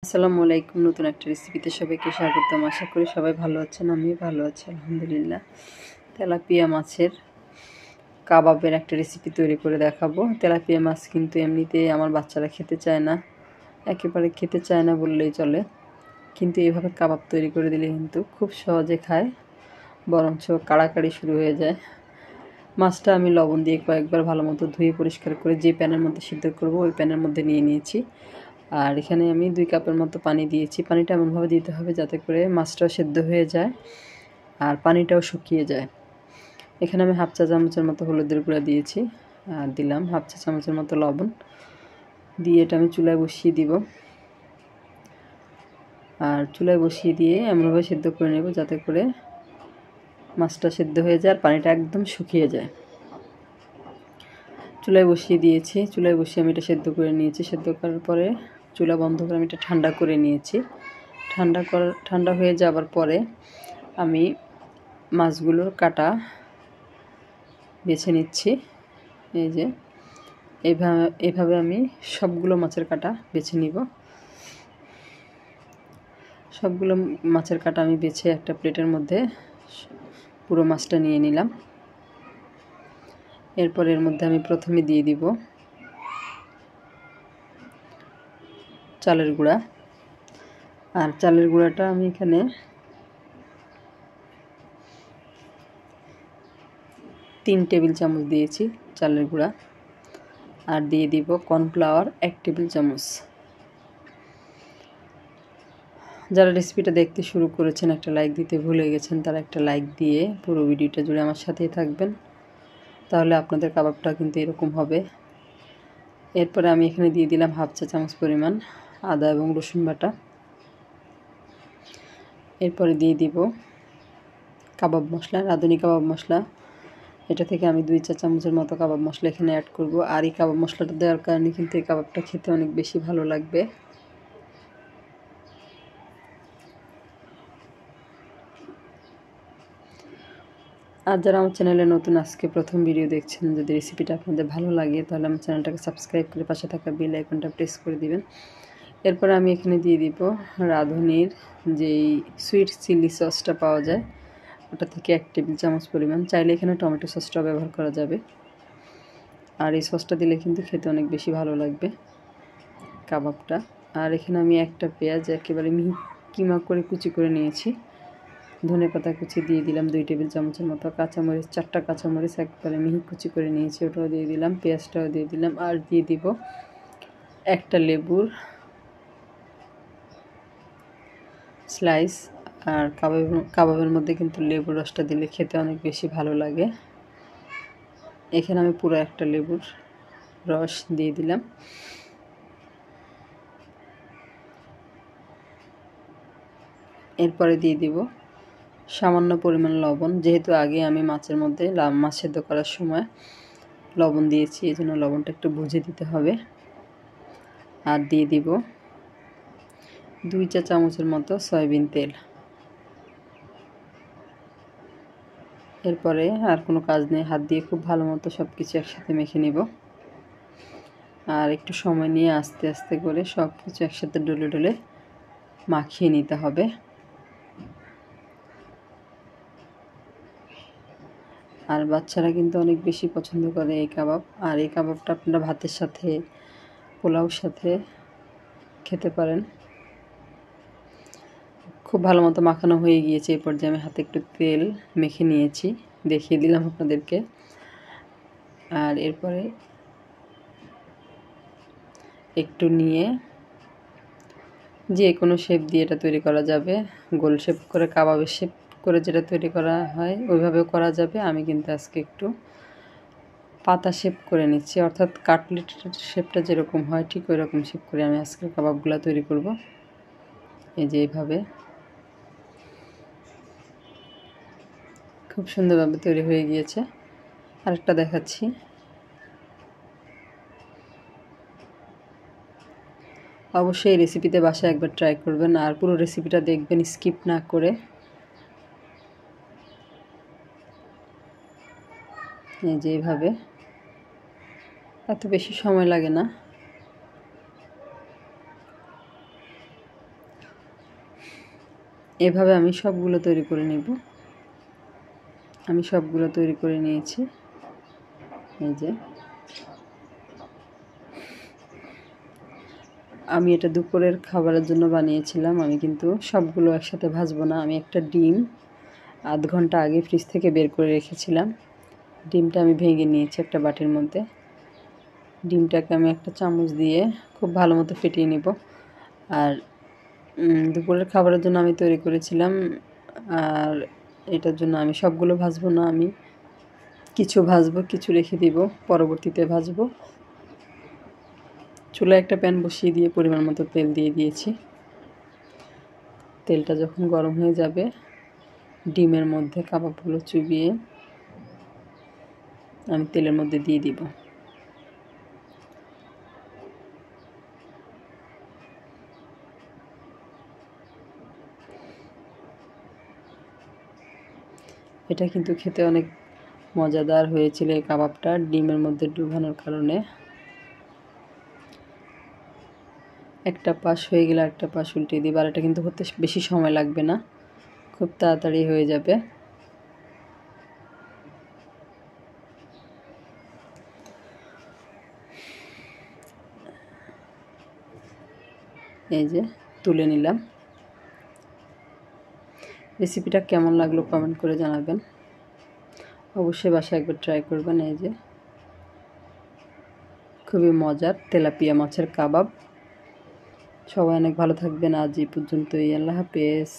আসসালামু আলাইকুম। নতুন একটা রেসিপিতে সবাইকে স্বাগতম। আশা করি সবাই ভালো আছেন। আমি ভালো আছি আলহামদুলিল্লাহ। তেলাপিয়া মাছের কাবাবের একটা রেসিপি তৈরি করে দেখাবো। তেলাপিয়া মাছ কিন্তু এমনিতে আমার বাচ্চারা খেতে চায় না, একেবারে খেতে চায় না বললেই চলে। কিন্তু এইভাবে কাবাব তৈরি করে দিলে কিন্তু খুব সহজে খায়, বরঞ্চ কাড়াকাড়ি শুরু হয়ে যায়। মাছটা আমি লবণ দিয়ে কয়েকবার ভালো মতো ধুয়ে পরিষ্কার করে যে প্যানের মধ্যে সিদ্ধ করব ওই প্যানের মধ্যে নিয়ে নিয়েছি। আর এখানে আমি 2 কাপের মতো পানি দিয়েছি। পানিটা এমনভাবে দিতে হবে যাতে করে মাছটাও সেদ্ধ হয়ে যায় আর পানিটাও শুকিয়ে যায়। এখানে আমি হাফ চা চামচের মতো হলুদের গুঁড়া দিয়েছি আর দিলাম হাফ চা চামচের মতো লবণ দিয়ে এটা আমি চুলায় বসিয়ে দিব। আর চুলায় বসিয়ে দিয়ে এমনভাবে সেদ্ধ করে নেব যাতে করে মাছটা সেদ্ধ হয়ে যায় আর পানিটা একদম শুকিয়ে যায়। চুলায় বসিয়ে দিয়েছি। চুলায় বসিয়ে আমি এটা সেদ্ধ করে নিয়েছি। সেদ্ধ করার পরে চুলা বন্ধ করে আমি এটা ঠান্ডা করে নিয়েছি। ঠান্ডা হয়ে যাবার পরে আমি মাছগুলোর কাটা বেছে নিচ্ছি। এই যে এইভাবে আমি সবগুলো মাছের কাটা বেছে নিব। সবগুলো মাছের কাটা আমি বেছে একটা প্লেটের মধ্যে পুরো মাছটা নিয়ে নিলাম। এরপর এর মধ্যে আমি প্রথমে দিয়ে দিব চালের গুঁড়া। আর চালের গুঁড়াটা আমি এখানে 3 টেবিল চামচ দিয়েছি চালের গুঁড়া। আর দিয়ে দিব কর্নফ্লাওয়ার 1 টেবিল চামচ। যারা রেসিপিটা দেখতে শুরু করেছেন একটা লাইক দিতে ভুলে গেছেন তারা একটা লাইক দিয়ে পুরো ভিডিওটা জুড়ে আমার সাথেই থাকবেন, তাহলে আপনাদের কাবাবটা কিন্তু এরকম হবে। এরপরে আমি এখানে দিয়ে দিলাম হাফ চা চামচ পরিমাণ আদা এবং রসুন বাটা। এরপরে দিয়ে দিব কাবাব মশলা, রাঁধুনি কাবাব মশলা। এটা থেকে আমি 2 চা চামচের মতো কাবাব মশলা এখানে অ্যাড করব। আর এই কাবাব মশলাটা দেওয়ার কারণে কিন্তু এই কাবাবটা খেতে অনেক বেশি ভালো লাগবে। আর যারা আমার চ্যানেলে নতুন আজকে প্রথম ভিডিও দেখছেন, যদি রেসিপিটা আপনাদের ভালো লাগে তাহলে আমার চ্যানেলটাকে সাবস্ক্রাইব করে পাশে থাকা বেল আইকনটা প্রেস করে দিবেন। এরপর আমি এখানে দিয়ে দিব রাঁধুনির যেই সুইট চিলি সসটা পাওয়া যায় ওটা থেকে 1 টেবিল চামচ পরিমাণ। চাইলে এখানে টমেটো সসটাও ব্যবহার করা যাবে। আর এই সসটা দিলে কিন্তু খেতে অনেক বেশি ভালো লাগবে কাবাবটা। আর এখানে আমি একটা পেঁয়াজ একেবারে মিহি কিমা করে কুচি করে নিয়েছি। ধনেপাতা কুচি দিয়ে দিলাম 2 টেবিল চামচের মতো। কাঁচামরিচ 4টা কাঁচামরিচ একবারে মিহি কুচি করে নিয়েছি, ওটাও দিয়ে দিলাম। পেঁয়াজটাও দিয়ে দিলাম। আর দিয়ে দিব একটা লেবুর স্লাইস। আর কাবাবের মধ্যে কিন্তু লেবুর রসটা দিলে খেতে অনেক বেশি ভালো লাগে। এখানে আমি পুরো একটা লেবুর রস দিয়ে দিলাম। এরপরে দিয়ে দিব সামান্য পরিমাণ লবণ। যেহেতু আগে আমি মাছের মধ্যে মাছ সেদ্ধ করার সময় লবণ দিয়েছি, এই জন্য লবণটা একটু বুঝে দিতে হবে। আর দিয়ে দিব 2 চা চামচের মতো সয়াবিন তেল। এরপরে আর কোনো কাজ নেই, হাত দিয়ে খুব ভালো মতো সব কিছু একসাথে মেখে নেব। আর একটু সময় নিয়ে আস্তে আস্তে করে সব কিছু একসাথে ডলে ডলে মাখিয়ে নিতে হবে। আর বাচ্চারা কিন্তু অনেক বেশি পছন্দ করে এই কাবাব। আর এই কাবাবটা আপনারা ভাতের সাথে, পোলাওর সাথে খেতে পারেন। খুব ভালো মতো মাখানো হয়ে গিয়েছে। এই পর্যায়ে আমি হাতে একটু তেল মেখে নিয়েছি, দেখিয়ে দিলাম আপনাদেরকে। আর এরপরে একটু নিয়ে যে কোনো শেপ দিয়ে এটা তৈরি করা যাবে। গোল শেপ করে, কাবাবের শেপ করে যেটা তৈরি করা হয় ওইভাবেও করা যাবে। আমি কিন্তু আজকে একটু পাতা শেপ করে নিচ্ছি, অর্থাৎ কাটলেটের শেপটা যেরকম হয় ঠিক ওই রকম শেপ করে আমি আজকে কাবাবগুলো তৈরি করব। এই যে এইভাবে খুব সুন্দরভাবে তৈরি হয়ে গিয়েছে। আরেকটা দেখাচ্ছি। অবশ্যই এই রেসিপিতে বাসায় একবার ট্রাই করবেন আর পুরো রেসিপিটা দেখবেন স্কিপ না করে। এই যে এইভাবে, এত বেশি সময় লাগে না। এভাবে আমি সবগুলো তৈরি করে নেব। আমি সবগুলো তৈরি করে নিয়েছি। এই যে আমি এটা দুপুরের খাবারের জন্য বানিয়েছিলাম। আমি কিন্তু সবগুলো একসাথে ভাজবো না। আমি একটা ডিম আধ ঘন্টা আগে ফ্রিজ থেকে বের করে রেখেছিলাম। ডিমটা আমি ভেঙে নিয়েছি একটা বাটির মধ্যে। ডিমটাকে আমি একটা চামচ দিয়ে খুব ভালো মতো ফেটিয়ে নেব। আর দুপুরের খাবারের জন্য আমি তৈরি করেছিলাম। আর এটার জন্য আমি সবগুলো ভাজবো না, আমি কিছু ভাজবো, কিছু রেখে দিব, পরবর্তীতে ভাজবো। চুলায় একটা প্যান বসিয়ে দিয়ে পরিমাণ মতো তেল দিয়ে দিয়েছি। তেলটা যখন গরম হয়ে যাবে, ডিমের মধ্যে কাবাবগুলো চুবিয়ে আমি তেলের মধ্যে দিয়ে দিব। এটা কিন্তু খেতে অনেক মজাদার হয়েছিল এই কাবাবটা, ডিমের মধ্যে ডুবানোর কারণে। একটা পাশ হয়ে গেলে একটা পাশ উল্টে দিই। আর এটা কিন্তু হতে বেশি সময় লাগবে না, খুব তাড়াতাড়ি হয়ে যাবে। এই যে তুলে নিলাম। রেসিপিটা কেমন লাগলো কমেন্ট করে জানাবেন। অবশ্যই বাসায় একবার ট্রাই করবেন। এই যে খুবই মজার তেলাপিয়া মাছের কাবাব। সবাই অনেক ভালো থাকবেন। আজ এই পর্যন্তই। আল্লাহ হাফেজ।